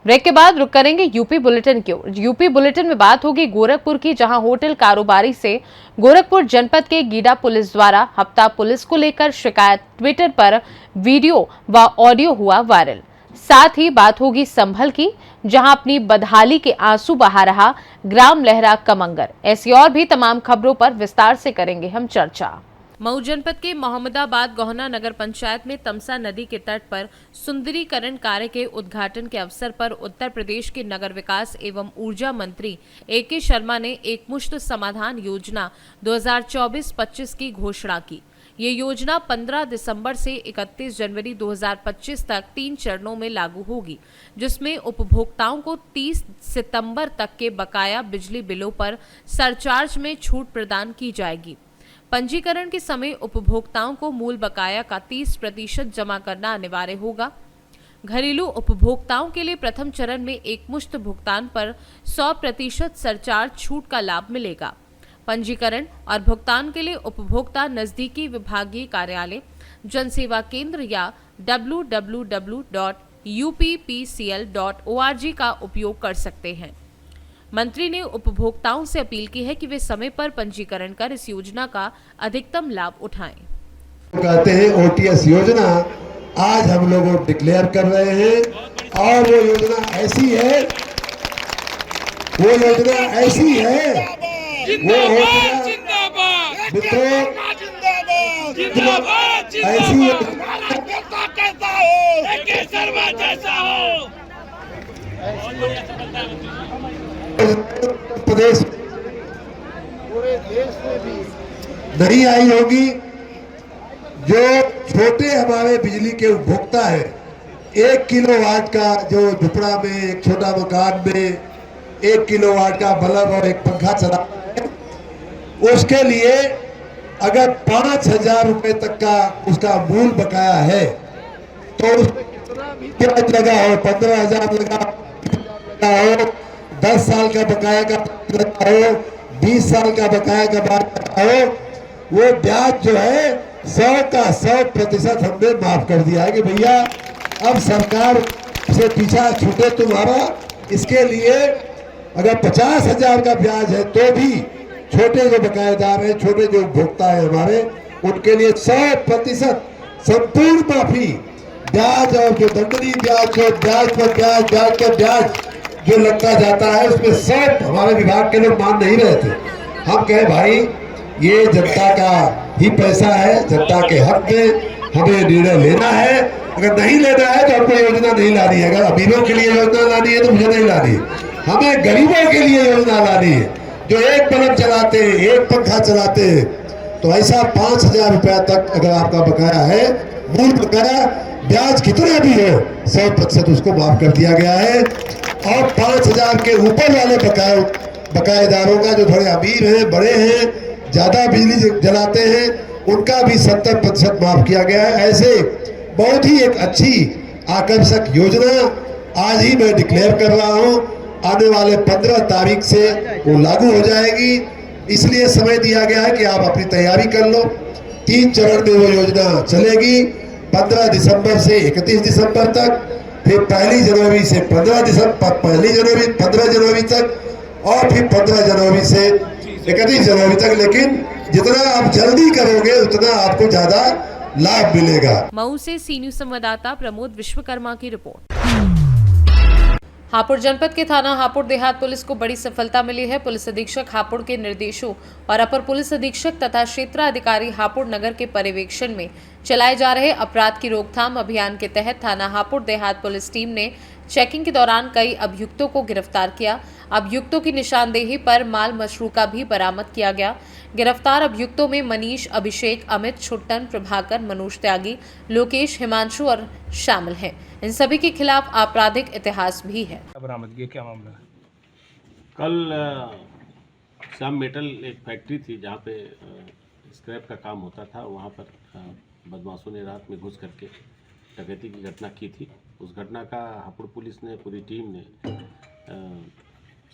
Break के बाद रुक करेंगे यूपी बुलेटिन की ओर। यूपी बुलेटिन में बात होगी गोरखपुर की, जहां होटल कारोबारी से गोरखपुर जनपद के गीडा पुलिस द्वारा हफ्ता पुलिस को लेकर शिकायत ट्विटर पर वीडियो व ऑडियो हुआ वायरल। साथ ही बात होगी संभल की, जहां अपनी बदहाली के आंसू बहा रहा ग्राम लहरा कमंगर। ऐसी और भी तमाम खबरों पर विस्तार से करेंगे हम चर्चा। मऊ जनपद के मोहम्मदाबाद गोहना नगर पंचायत में तमसा नदी के तट पर सुंदरीकरण कार्य के उद्घाटन के अवसर पर उत्तर प्रदेश के नगर विकास एवं ऊर्जा मंत्री AK शर्मा ने एकमुश्त समाधान योजना 2024-25 की घोषणा की। ये योजना 15 दिसंबर से 31 जनवरी 2025 तक 3 चरणों में लागू होगी, जिसमें उपभोक्ताओं को 30 सितंबर तक के बकाया बिजली बिलों पर सरचार्ज में छूट प्रदान की जाएगी। पंजीकरण के समय उपभोक्ताओं को मूल बकाया का 30% जमा करना अनिवार्य होगा। घरेलू उपभोक्ताओं के लिए प्रथम चरण में एकमुश्त भुगतान पर 100% सरचार्ज छूट का लाभ मिलेगा। पंजीकरण और भुगतान के लिए उपभोक्ता नजदीकी विभागीय कार्यालय, जनसेवा केंद्र या www.uppcl.org का उपयोग कर सकते हैं। मंत्री ने उपभोक्ताओं से अपील की है कि वे समय पर पंजीकरण कर इस योजना का अधिकतम लाभ उठाएं। कहते हैं OTS योजना, आज हम लोग डिक्लेयर कर रहे हैं। और वो योजना ऐसी है, वो योजना ऐसी है, वो ऐसी प्रदेश पूरे देश में भी नहीं आई होगी। जो छोटे हमारे बिजली के उपभोक्ता है, 1 किलोवाट का जो झुपड़ा में, एक छोटा मकान में 1 किलोवाट का बल्ब और एक पंखा चला है, उसके लिए अगर 5,000 रुपए तक का उसका मूल बकाया है तो उसमें कितना भी ब्याज लगा हो, 15,000 लगा हो, 10 साल का बकाया का लगा हो, 20 साल का बकाया का लगा हो, वो ब्याज जो है 100% हमने माफ कर दिया है कि भैया अब सरकार से पीछा छूटे तुम्हारा। इसके लिए अगर 50,000 का ब्याज है तो भी छोटे जो बकायेदार हैं, छोटे जो उपभोक्ता है हमारे, उनके लिए 100% संपूर्ण माफी। ब्याज और जो दंडनीय ब्याज, जो ब्याज पर ब्याज, ब्याज पर ब्याज जो लगता जाता है, उसमें सब हमारे विभाग के लोग मान नहीं रहे थे। हम कहे भाई ये जनता का ही पैसा है, जनता के हक में हमें निर्णय लेना है। अगर नहीं लेना है तो हमको योजना नहीं लानी है। अगर अमीरों के लिए योजना लानी है तो मुझे नहीं लानी है, हमें गरीबों के लिए योजना लानी है, जो एक बल्ब चलाते हैं, एक पंखा चलाते हैं। तो ऐसा 5,000 रुपया तक अगर आपका बकाया है, मूल बकाया, ब्याज कितना भी हो 100% उसको माफ कर दिया गया है। और 5,000 के ऊपर वाले बकायेदारों का, जो थोड़े अमीर हैं, बड़े हैं, ज्यादा बिजली जलाते हैं, उनका भी 70% माफ किया गया है। ऐसे बहुत ही एक अच्छी आकर्षक योजना आज ही मैं डिक्लेयर कर रहा हूं। आने वाले 15 तारीख से वो लागू हो जाएगी, इसलिए समय दिया गया है कि आप अपनी तैयारी कर लो। 3 चरण में वो योजना चलेगी, 15 दिसंबर से 31 दिसंबर तक, फिर 1 जनवरी से 15 जनवरी तक, और फिर 15 जनवरी से 31 जनवरी तक। लेकिन जितना आप जल्दी करोगे उतना आपको ज्यादा लाभ मिलेगा। मऊ से सी न्यूज संवाददाता प्रमोद विश्वकर्मा की रिपोर्ट। हापुड़ जनपद के थाना हापुड़ देहात पुलिस को बड़ी सफलता मिली है। पुलिस अधीक्षक हापुड़ के निर्देशों और अपर पुलिस अधीक्षक तथा क्षेत्राधिकारी हापुड़ नगर के पर्यवेक्षण में चलाए जा रहे अपराध की रोकथाम अभियान के तहत थाना हापुड़ देहात पुलिस टीम ने चेकिंग के दौरान कई अभियुक्तों को गिरफ्तार किया। अभियुक्तों की निशानदेही पर माल मशरूका भी बरामद किया गया। गिरफ्तार अभियुक्तों में मनीष, अभिषेक, अमित, छुट्टन, प्रभाकर, मनोज त्यागी, लोकेश, हिमांशु और शामिल हैं। इन सभी के खिलाफ आपराधिक इतिहास भी है। बरामदगी क्या मामला है? कल श्याम मेटल एक फैक्ट्री थी जहाँ पे स्क्रैप का काम होता था। वहाँ पर बदमाशों ने रात में घुस करके डकैती की घटना की थी। उस घटना का हापुड़ पुलिस ने, पूरी टीम ने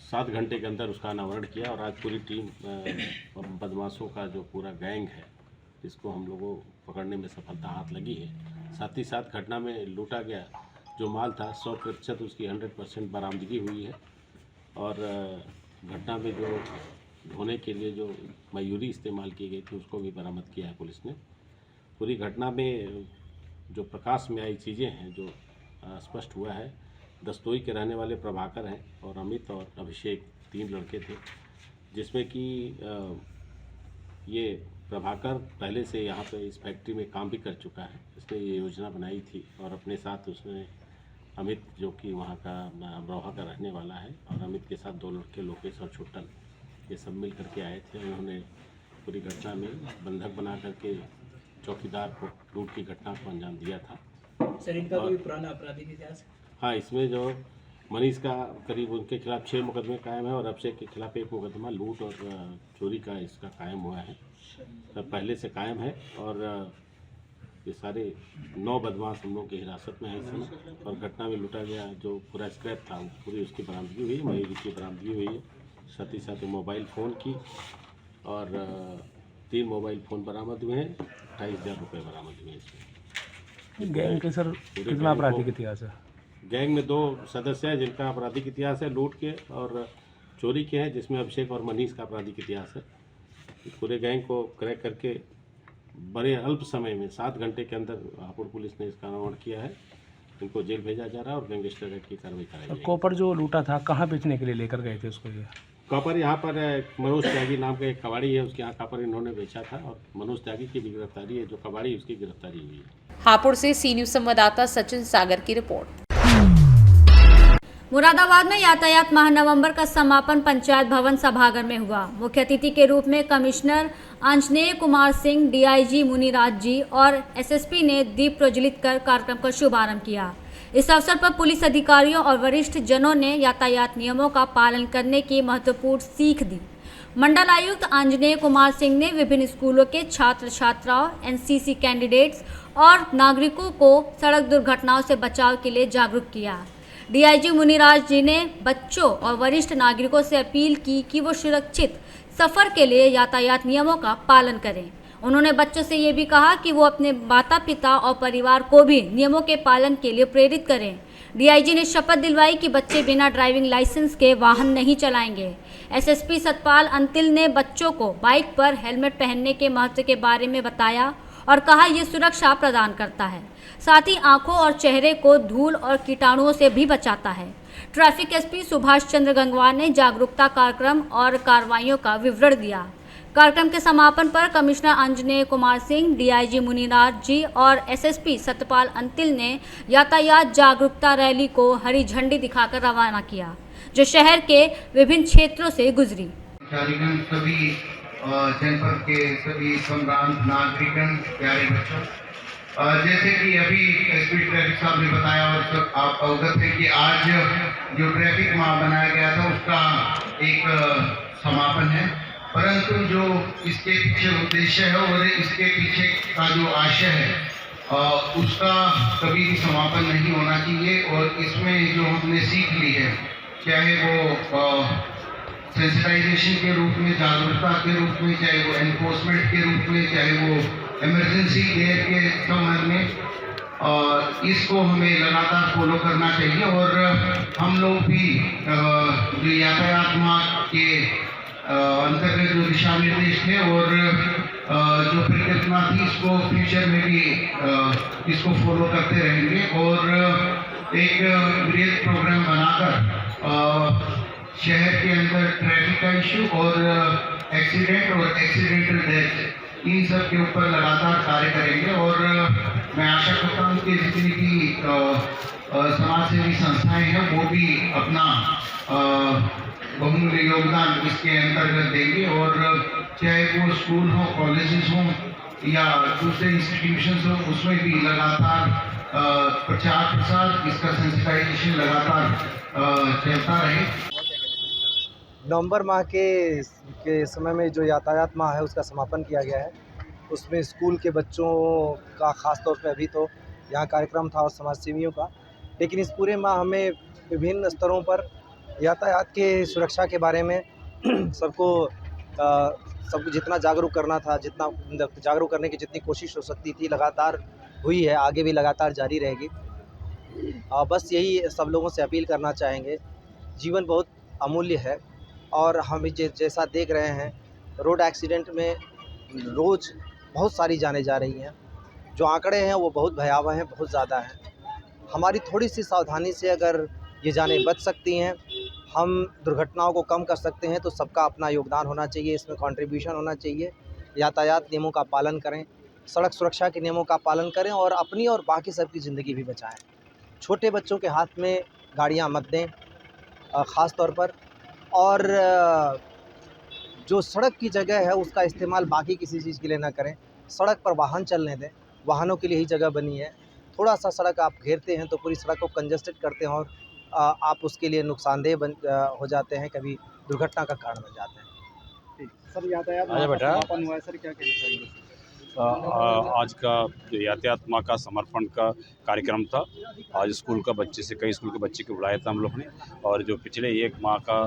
7 घंटे के अंदर उसका अनावरण किया। और आज पूरी टीम बदमाशों का जो पूरा गैंग है, इसको हम लोगों पकड़ने में सफलता हाथ लगी है। साथ ही साथ घटना में लूटा गया जो माल था 100% उसकी 100% बरामदगी हुई है। और घटना में जो ढोने के लिए जो मयूरी इस्तेमाल की गई थी उसको भी बरामद किया है पुलिस ने। पूरी घटना में जो प्रकाश में आई चीज़ें हैं, जो स्पष्ट हुआ है, दस्तोई के रहने वाले प्रभाकर हैं और अमित और अभिषेक 3 लड़के थे, जिसमें कि ये प्रभाकर पहले से यहाँ पे इस फैक्ट्री में काम भी कर चुका है। इसने ये योजना बनाई थी और अपने साथ उसने अमित, जो कि वहाँ का अमरोहा का रहने वाला है, और अमित के साथ 2 लड़के लोकेश और छोटन, ये सब मिल करके आए थे। उन्होंने पूरी घटना में बंधक बना करके चौकीदार को लूट की घटना को अंजाम दिया था। सर, इनका कोई पुराना आपराधिक इतिहास? हाँ, इसमें जो मनीष का करीब उनके खिलाफ 6 मुकदमे कायम है और अभिषेक के खिलाफ 1 मुकदमा लूट और चोरी का इसका कायम हुआ है। तो पहले से कायम है और ये सारे 9 बदमाश हम लोग की हिरासत में है इस समय। और घटना में लूटा गया जो पूरा स्क्रैप था पूरी उसकी बरामदगी हुई है, मयूरी की बरामदगी हुई है, साथ ही साथ मोबाइल फ़ोन की और 3 मोबाइल फ़ोन बरामद हुए हैं, 28,000 रुपये बरामद हुए हैं इसमें। गैंग के सर कितना आपराधिक इतिहास है? गैंग में 2 सदस्य हैं जिनका आपराधिक इतिहास है लूट के और चोरी के हैं, जिसमें अभिषेक और मनीष का आपराधिक इतिहास है। पूरे गैंग को क्रैक करके बड़े अल्प समय में 7 घंटे के अंदर हापुड़ पुलिस ने इसका अनावरण किया है। इनको जेल भेजा जा रहा है और गैंगस्टर एक्ट की कार्रवाई कराई जाएगी। कॉपर जो लूटा था कहाँ बेचने के लिए लेकर गए थे उसको? ये कॉपर यहाँ पर मनोज त्यागी नाम का एक कबाड़ी है, उसके यहाँ कॉपर इन्होंने बेचा था और मनोज त्यागी की भी गिरफ्तारी है, जो कबाड़ी उसकी गिरफ्तारी हुई है। हापुड़ से सी न्यूज संवाददाता सचिन सागर की रिपोर्ट। मुरादाबाद में यातायात माह नवंबर का समापन पंचायत भवन सभागार में हुआ। मुख्य अतिथि के रूप में कमिश्नर आंजनेय कुमार सिंह, डीआईजी मुनिराज जी और एसएसपी ने दीप प्रज्वलित कर कार्यक्रम का शुभारंभ किया। इस अवसर पर पुलिस अधिकारियों और वरिष्ठ जनों ने यातायात नियमों का पालन करने की महत्वपूर्ण सीख दी। मंडल आयुक्त आंजनेय कुमार सिंह ने विभिन्न स्कूलों के छात्र छात्राओं, एनसीसी कैंडिडेट्स और नागरिकों को सड़क दुर्घटनाओं से बचाव के लिए जागरूक किया। डीआईजी मुनिराज जी ने बच्चों और वरिष्ठ नागरिकों से अपील की कि वो सुरक्षित सफर के लिए यातायात नियमों का पालन करें। उन्होंने बच्चों से ये भी कहा कि वो अपने माता पिता और परिवार को भी नियमों के पालन के लिए प्रेरित करें। डीआईजी ने शपथ दिलवाई कि बच्चे बिना ड्राइविंग लाइसेंस के वाहन नहीं चलाएंगे। एसएसपी सतपाल अंतिल ने बच्चों को बाइक पर हेलमेट पहनने के महत्व के बारे में बताया और कहा यह सुरक्षा प्रदान करता है, साथ ही आंखों और चेहरे को धूल और कीटाणुओं से भी बचाता है। ट्रैफिक एसपी सुभाष चंद्र गंगवार ने जागरूकता कार्यक्रम और कार्रवाइयों का विवरण दिया। कार्यक्रम के समापन पर कमिश्नर आंजनेय कुमार सिंह, डीआईजी मुनिराज जी और एसएसपी सतपाल अंतिल ने यातायात जागरूकता रैली को हरी झंडी दिखाकर रवाना किया, जो शहर के विभिन्न क्षेत्रों से गुजरी। सभी जनपद के सभी सम्रांत नागरिकन, प्यारे बच्चों, जैसे कि अभी एसपी ट्रैफिक साहब ने बताया और सब आप अवगत है कि आज जो ट्रैफिक माह बनाया गया था उसका एक समापन है, परंतु जो इसके पीछे उद्देश्य है और इसके पीछे का जो आशय है उसका कभी भी समापन नहीं होना चाहिए। और इसमें जो हमने सीख ली है, चाहे वो सेंसिटाइजेशन के रूप में, जागरूकता के रूप में, चाहे वो एनफोर्समेंट के रूप में, चाहे वो इमरजेंसी केयर के संबंध में, इसको हमें लगातार फॉलो करना चाहिए। और हम लोग भी जो यातायात माह के अंतर्गत जो दिशा निर्देश थे और जो परिकल्पना थी, इसको फ्यूचर में भी इसको फॉलो करते रहेंगे और एक बृहद प्रोग्राम बनाकर शहर के अंदर ट्रैफिक का इशू और एक्सीडेंट और एक्सीडेंटल डेथ, इन सब के ऊपर लगातार कार्य करेंगे। और मैं आशा करता हूँ कि जितनी भी समाज सेवी संस्थाएं हैं वो भी अपना बहुमूल्य योगदान इसके अंतर्गत देंगे। और चाहे वो स्कूल हो, कॉलेजेस हों या दूसरे इंस्टीट्यूशंस हो, उसमें भी लगातार प्रचार प्रसार, इसका सेंसिटाइजेशन लगातार चलता रहे। नवंबर माह के समय में जो यातायात माह है उसका समापन किया गया है। उसमें स्कूल के बच्चों का ख़ास तौर पे अभी तो यहाँ कार्यक्रम था और समाज सेवियों का, लेकिन इस पूरे माह हमें विभिन्न स्तरों पर यातायात के सुरक्षा के बारे में सबको जितना जागरूक करना था, जितना जागरूक करने की जितनी कोशिश हो सकती थी लगातार हुई है, आगे भी लगातार जारी रहेगी। बस यही सब लोगों से अपील करना चाहेंगे, जीवन बहुत अमूल्य है और हम जैसा देख रहे हैं रोड एक्सीडेंट में रोज़ बहुत सारी जानें जा रही हैं। जो आंकड़े हैं वो बहुत भयावह हैं, बहुत ज़्यादा हैं। हमारी थोड़ी सी सावधानी से अगर ये जानें बच सकती हैं, हम दुर्घटनाओं को कम कर सकते हैं, तो सबका अपना योगदान होना चाहिए, इसमें कंट्रीब्यूशन होना चाहिए। यातायात नियमों का पालन करें, सड़क सुरक्षा के नियमों का पालन करें और अपनी और बाकी सबकी ज़िंदगी भी बचाएं। छोटे बच्चों के हाथ में गाड़ियां मत दें ख़ास तौर पर, और जो सड़क की जगह है उसका इस्तेमाल बाकी किसी चीज़ के लिए ना करें। सड़क पर वाहन चलने दें, वाहनों के लिए ही जगह बनी है। थोड़ा सा सड़क आप घेरते हैं तो पूरी सड़क को कंजस्टेड करते हैं और आप उसके लिए नुकसानदेह हो जाते हैं, कभी दुर्घटना का कारण बन जाते हैं। सर यातायात समापन हुआ है, सर क्या कहना चाहेंगे? आज का जो यातायात माह का समर्पण का कार्यक्रम था, आज स्कूल का बच्चे से कई स्कूल के बच्चे को बुलाया था हम लोग ने, और जो पिछले एक माह का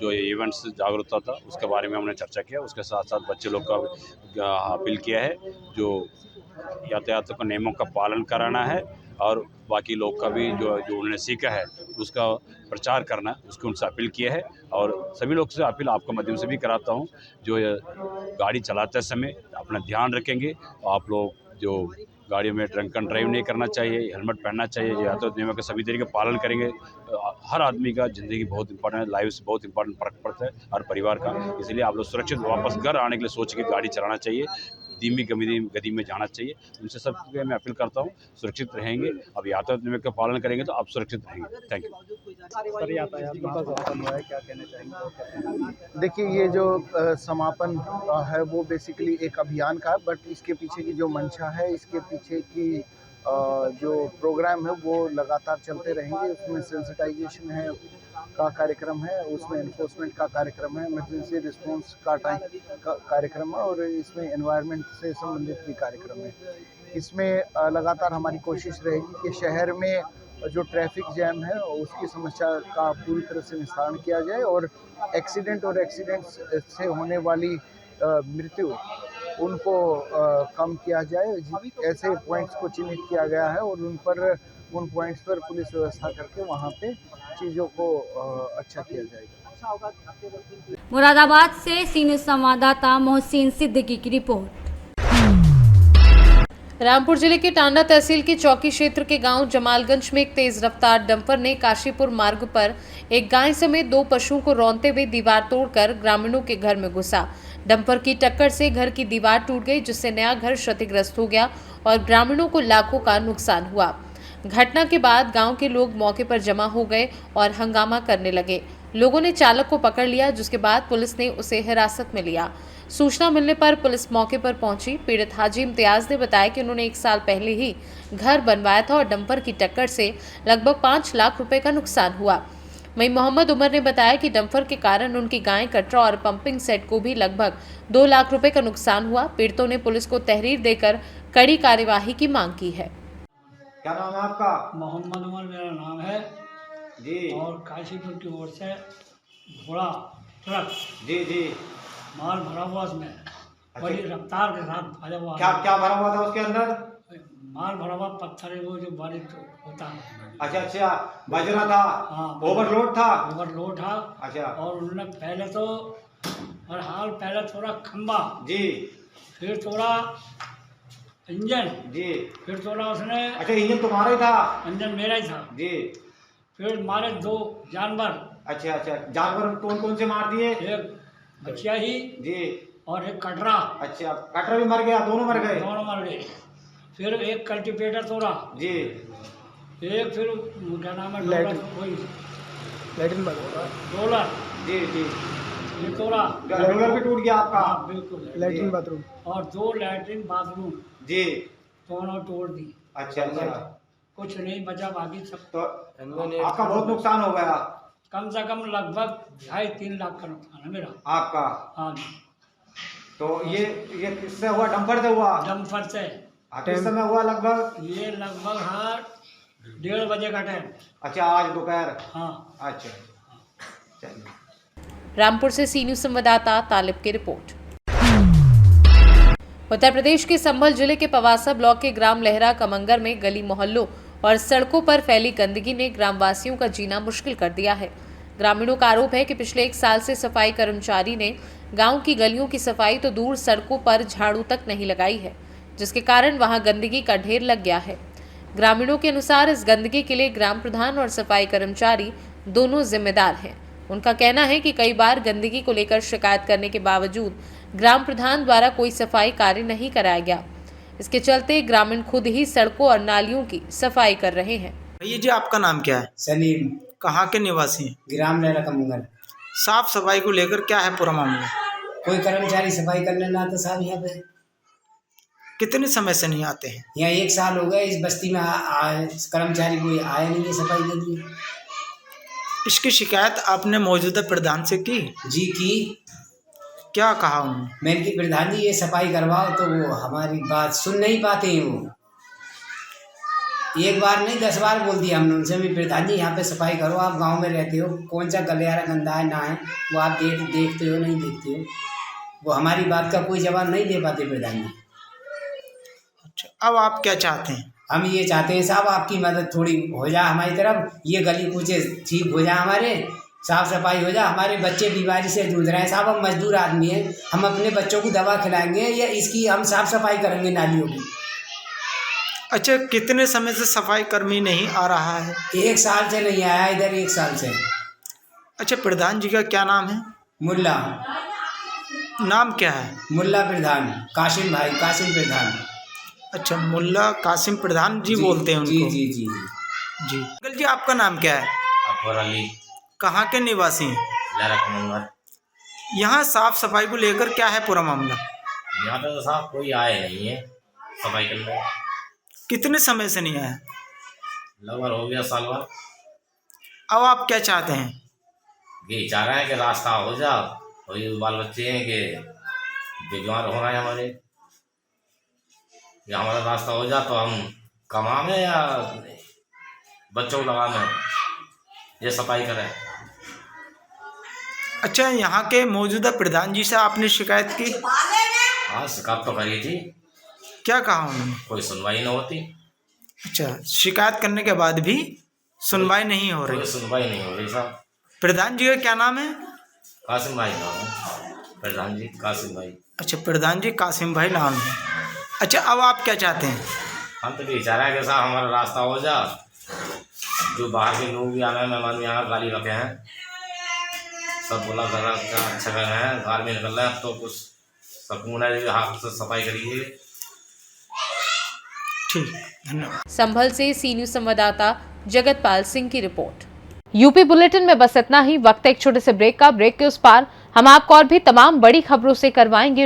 जो इवेंट्स जागरूकता था उसके बारे में हमने चर्चा किया। उसके साथ साथ बच्चे लोग का अपील किया है जो यातायात के नियमों का पालन कराना है और बाकी लोग का भी जो उन्होंने सीखा है उसका प्रचार करना, उसकी उनसे अपील किया है। और सभी लोग से अपील आपके माध्यम से भी कराता हूँ, जो गाड़ी चलाते समय अपना ध्यान रखेंगे। आप लोग जो गाड़ियों में ड्रंक एंड ड्राइव नहीं करना चाहिए, हेलमेट पहनना चाहिए, यातायात नियमों के सभी तरीके पालन करेंगे। हर आदमी का ज़िंदगी बहुत इंपॉर्टेंट है, लाइफ से बहुत इंपॉर्टेंट फर्क पड़ता है हर परिवार का। इसलिए आप लोग सुरक्षित वापस घर आने के लिए सोच के गाड़ी चलाना चाहिए, धीमी गति में जाना चाहिए। उनसे सब मैं अपील करता हूँ, सुरक्षित रहेंगे। अब यातायात नियम का पालन करेंगे तो आप सुरक्षित रहेंगे। Thank you. सर यातायात माह का समापन हुआ है, क्या कहना चाहेंगे? देखिए, ये जो समापन है वो बेसिकली एक अभियान का है, बट इसके पीछे की जो मंशा है, इसके पीछे की जो प्रोग्राम है वो लगातार चलते रहेंगे। उसमें सेंसिटाइजेशन है का कार्यक्रम है, उसमें एनफोर्समेंट का कार्यक्रम है, इमरजेंसी रिस्पांस का कार्यक्रम है और इसमें एनवायरनमेंट से संबंधित भी कार्यक्रम है। इसमें लगातार हमारी कोशिश रहेगी कि शहर में जो ट्रैफिक जैम है उसकी समस्या का पूरी तरह से निस्तारण किया जाए और एक्सीडेंट्स से होने वाली मृत्यु उनको कम किया जाए। ऐसे पॉइंट्स को चिन्हित किया गया है और उन पॉइंट्स पर पुलिस व्यवस्था करके वहाँ पे चीज़ों को अच्छा किया जाएगा। मुरादाबाद से सी न्यूज़ संवाददाता मोहसिन सिद्दीकी की रिपोर्ट। रामपुर जिले के टांडा तहसील के चौकी क्षेत्र के गांव जमालगंज में एक तेज रफ्तार डंपर ने काशीपुर मार्ग पर एक गाय समेत 2 पशुओं को रौंदते हुए दीवार तोड़कर ग्रामीणों के घर में घुसा। डंपर की टक्कर से घर की दीवार टूट गई, जिससे नया घर क्षतिग्रस्त हो गया और ग्रामीणों को लाखों का नुकसान हुआ। घटना के बाद गांव के लोग मौके पर जमा हो गए और हंगामा करने लगे। लोगों ने चालक को पकड़ लिया, जिसके बाद पुलिस ने उसे हिरासत में लिया। सूचना मिलने पर पुलिस मौके पर पहुंची। पीड़ित हाजी इम्तियाज ने बताया कि उन्होंने 1 साल पहले ही घर बनवाया था और डंपर की टक्कर से लगभग 5 लाख रुपए का नुकसान हुआ। वहीं मोहम्मद उमर ने बताया कि डंपर के कारण उनकी गाय, कटरा और पंपिंग सेट को भी लगभग 2 लाख रुपए का नुकसान हुआ। पीड़ितों ने पुलिस को तहरीर देकर कड़ी कार्यवाही की मांग की है। क्या नाम है आपका? मोहम्मद उमर मेरा नाम है जी। और काशीपुर की ओर से घोड़ा ट्रक जी माल भरा हुआ उसमें बड़ी रफ्तार के साथ भरा हुआ। क्या भरा हुआ था उसके अंदर? माल भरा हुआ पत्थर है, वो जो बारिश होता है। अच्छा, बजरा था? हाँ, ओवरलोड था? ओवरलोड था। अच्छा। और उन्होंने पहले थोड़ा खंबा जी, फिर थोड़ा इंजन जी, फिर थोड़ा उसने। अच्छा, इंजन तुम्हारा ही था? इंजन मेरा ही था जी। फिर मारे 2 जानवर। अच्छा, जानवर कौन से मार दिए? एक बच्चिया ही जी और एक कटरा। अच्छा, कटरा भी मर गया? दोनों मर गए? दोनों मर गए। फिर एक कल्टीवेटर तोड़ा जी, एक फिर क्या नाम है, डोलर जी, ये तोड़ा। डोलर भी टूट गया आपका? हाँ, बिल्कुल। लैट्रिन बाथरूम और 2 लैट्रिन बाथरूम जी। दोनों तोड़ दी। अच्छा, कुछ नहीं बचा, बाकी सब तो आपका बहुत नुकसान हो गया? कम से कम लगभग 2.5-3 लाख का नुकसान है मेरा। आपका? हाँ। तो ये किससे हुआ? डंपर से हुआ? डंपर से। किस समय हुआ लगभग? ये लगभग 1:30 बजे का टाइम। अच्छा, आज दोपहर? हाँ। अच्छा, चलिए। रामपुर से सी न्यूज़ संवाददाता तालिब की रिपोर्ट। उत्तर प्रदेश के संभल जिले के पवासा ब्लॉक के ग्राम लहरा कमंगर में गली मोहल्लों और सड़कों पर फैली गंदगी ने ग्रामवासियों का जीना मुश्किल कर दिया है। ग्रामीणों का आरोप है कि पिछले 1 साल से सफाई कर्मचारी ने गांव की गलियों की सफाई तो दूर सड़कों पर झाड़ू तक नहीं लगाई है, जिसके कारण वहां गंदगी का ढेर लग गया है। ग्रामीणों के अनुसार इस गंदगी के लिए ग्राम प्रधान और सफाई कर्मचारी दोनों जिम्मेदार हैं। उनका कहना है कि कई बार गंदगी को लेकर शिकायत करने के बावजूद ग्राम प्रधान द्वारा कोई सफाई कार्य नहीं कराया गया। इसके चलते ग्रामीण खुद ही सड़कों और नालियों की सफाई कर रहे हैं। भैया जी, आपका नाम क्या है? सलीम, कहाँ के निवासी हैं? ग्राम लहरा का मंगल। साफ सफाई को लेकर क्या है पूरा मामला? कोई कर्मचारी सफाई करने ना आता साहब यहाँ पे। कितने समय से नहीं आते हैं? यहाँ 1 साल हो गए इस बस्ती में कर्मचारी कोई आया नहीं है सफाई के लिए। इसकी शिकायत आपने मौजूदा प्रधान से की? जी की। क्या कहा उन्होंने? मैंने की प्रधान जी ये सफाई करवाओ, तो वो हमारी बात सुन नहीं पाते हैं। वो 1 बार नहीं 10 बार बोल दिया हमने उनसे भी, प्रधान जी यहाँ पे सफाई करो, आप गांव में रहते हो, कौन सा गलियारा गंदा है ना है वो आप देखते हो नहीं देखते हो। वो हमारी बात का कोई जवाब नहीं दे पाते प्रधान जी। अच्छा, अब आप क्या चाहते हैं? हम ये चाहते हैं साहब आपकी मदद थोड़ी हो जाए हमारी तरफ, ये गली कूचे ठीक हो जाए, हमारे साफ सफाई हो जाए। हमारे बच्चे बीमारी से जूझ रहे हैं साहब, हम मजदूर आदमी हैं, हम अपने बच्चों को दवा खिलाएंगे या इसकी हम साफ सफाई करेंगे नालियों की। अच्छा, कितने समय से सफाई कर्मी नहीं आ रहा है? 1 साल से नहीं आया इधर, 1 साल से। अच्छा, प्रधान जी का क्या नाम है? मुल्ला। नाम क्या है? मुल्ला प्रधान, कासिम भाई, कासिम प्रधान। अच्छा, मुल्ला कासिम प्रधान जी बोलते हैं उनको? जी जी जी जी। अंकल जी, आपका नाम क्या है? अकबर अली। कहाँ के निवासी हैं? लहरा का मंगल। यहाँ साफ सफाई को लेकर क्या है पूरा मामला? यहाँ पे तो साहब कोई आए नहीं है सफाई करने। कितने समय से नहीं आया? लगभग हो गया साल भर। अब आप क्या चाहते हैं? ये चाह रहे हैं कि रास्ता हो जा, और ये बाल बच्चे हैं कि बीमार हो रहे हैं हमारे, या हमारा रास्ता हो जा तो हम कमा में या बच्चों को लगा में ये सफाई करें। अच्छा, यहाँ के मौजूदा प्रधान जी से आपने शिकायत की? हाँ, शिकायत तो करी थी। क्या कहा उन्होंने? कोई सुनवाई न होती। अच्छा, शिकायत करने के बाद भी सुनवाई नहीं हो रही? कोई सुनवाई नहीं हो रही साहब। प्रधान जी का क्या नाम है? कासिम भाई नाम है प्रधान जी, कासिम भाई। अच्छा, प्रधान जी कासिम भाई नाम है। अच्छा, अब आप क्या चाहते हैं? हम तो ये चाह रहे हैं कि साहब हमारा रास्ता हो जा, जो बाहर के लोग भी आ रहे हैं, मेहमान भी यहाँ गाली रखे हैं, सब बोला घर अच्छा कर रहे हैं, घर में निकल रहे हैं, तो कुछ सकून है, हाथ से सफाई करिए। ठीक, धन्यवाद। संभल से सी न्यूज संवाददाता जगतपाल सिंह की रिपोर्ट। यूपी बुलेटिन में बस इतना ही। वक्त है एक छोटे से ब्रेक का। ब्रेक के उस पार हम आपको और भी तमाम बड़ी खबरों से करवाएंगे